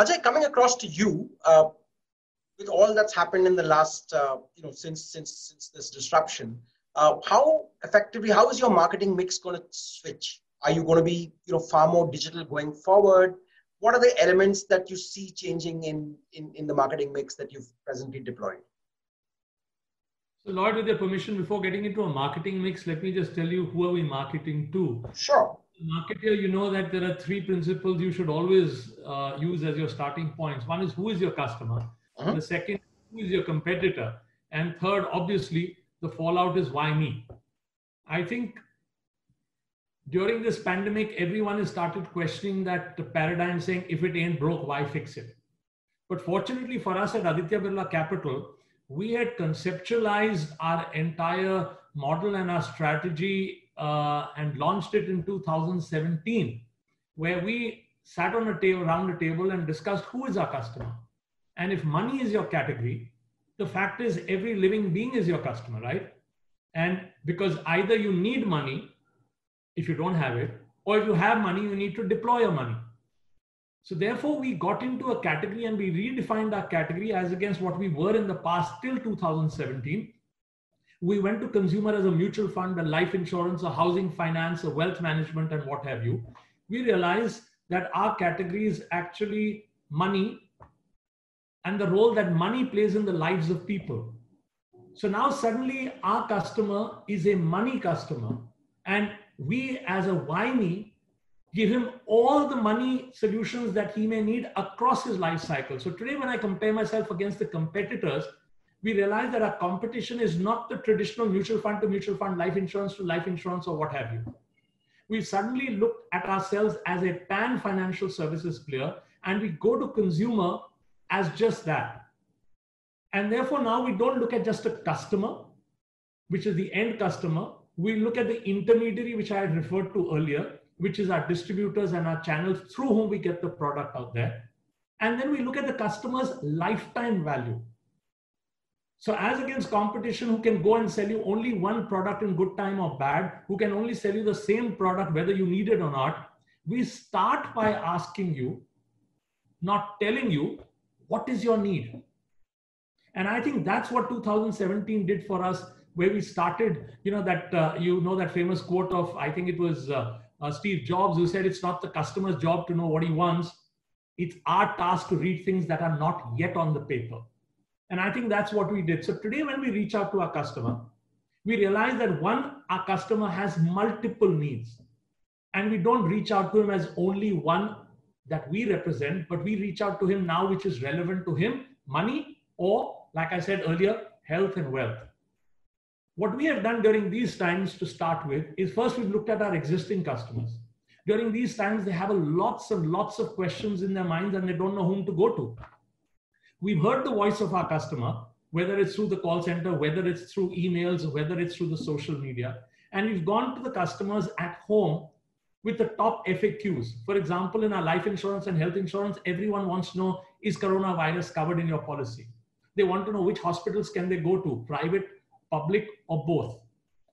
Ajay, coming across to you, with all that's happened in the last, since this disruption, how is your marketing mix going to switch? Are you going to be, far more digital going forward? What are the elements that you see changing in the marketing mix that you've presently deployed? So Lloyd, with your permission, before getting into a marketing mix, let me just tell you who are we marketing to. Sure. Marketer, you know that there are three principles you should always use as your starting points. One is, who is your customer? The second, who is your competitor? And third, obviously, the fallout is, why me? I think during this pandemic, everyone has started questioning that paradigm, saying, if it ain't broke, why fix it? But fortunately for us at Aditya Birla Capital, we had conceptualized our entire model and our strategy and launched it in 2017, where we sat on a table, around a table, and discussed who is our customer. And if money is your category, the fact is every living being is your customer, right? And because either you need money if you don't have it, or if you have money, you need to deploy your money. So therefore, we got into a category and we redefined our category as against what we were in the past till 2017. We went to consumer as a mutual fund, a life insurance, a housing finance, a wealth management, and what have you. We realized that our category is actually money and the role that money plays in the lives of people. So now suddenly our customer is a money customer, and we as a why me give him all the money solutions that he may need across his life cycle. So today, when I compare myself against the competitors, we realize that our competition is not the traditional mutual fund to mutual fund, life insurance to life insurance, or what have you. We suddenly look at ourselves as a pan financial services player, and we go to consumer as just that. And therefore, now we don't look at just a customer, which is the end customer. We look at the intermediary, which I had referred to earlier, which is our distributors and our channels through whom we get the product out there. And then we look at the customer's lifetime value. So as against competition, who can go and sell you only one product in good time or bad, who can only sell you the same product whether you need it or not, we start by asking you, not telling you, what is your need? And I think that's what 2017 did for us, where we started, that famous quote of, I think it was Steve Jobs, who said, it's not the customer's job to know what he wants. It's our task to read things that are not yet on the paper. And I think that's what we did. So today, when we reach out to our customer, we realize that one, our customer has multiple needs. And we don't reach out to him as only one that we represent, but we reach out to him now, which is relevant to him, money, or like I said earlier, health and wealth. What we have done during these times to start with is, first we've looked at our existing customers. During these times, they have lots and lots of questions in their minds and they don't know whom to go to. We've heard the voice of our customer, whether it's through the call center, whether it's through emails, whether it's through the social media. And we've gone to the customers at home with the top FAQs. For example, in our life insurance and health insurance, everyone wants to know, is coronavirus covered in your policy? They want to know which hospitals can they go to, private, public, or both.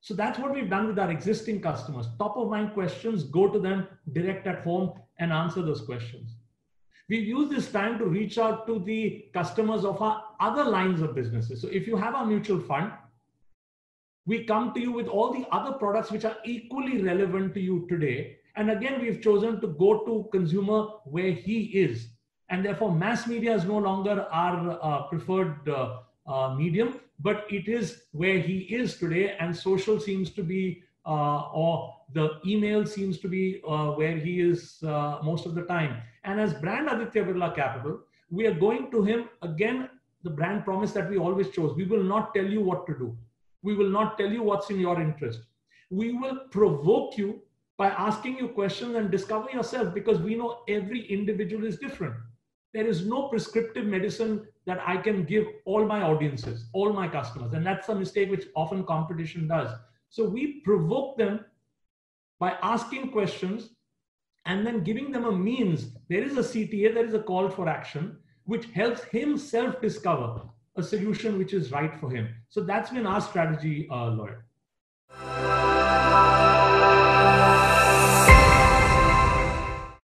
So that's what we've done with our existing customers. Top of mind questions, go to them direct at home and answer those questions. We've used this time to reach out to the customers of our other lines of businesses. So if you have our mutual fund, we come to you with all the other products which are equally relevant to you today. And again, we've chosen to go to consumer where he is. And therefore, mass media is no longer our preferred medium, but it is where he is today. And social seems to be, or the email seems to be where he is most of the time. And as brand Aditya Birla Capital, we are going to him, again, the brand promise that we always chose. We will not tell you what to do. We will not tell you what's in your interest. We will provoke you by asking you questions and discover yourself, because we know every individual is different. There is no prescriptive medicine that I can give all my audiences, all my customers. And that's a mistake which often competition does. So we provoke them by asking questions and then giving them a means. There is a CTA, there is a call for action, which helps him self-discover a solution which is right for him. So that's been our strategy, Lloyd.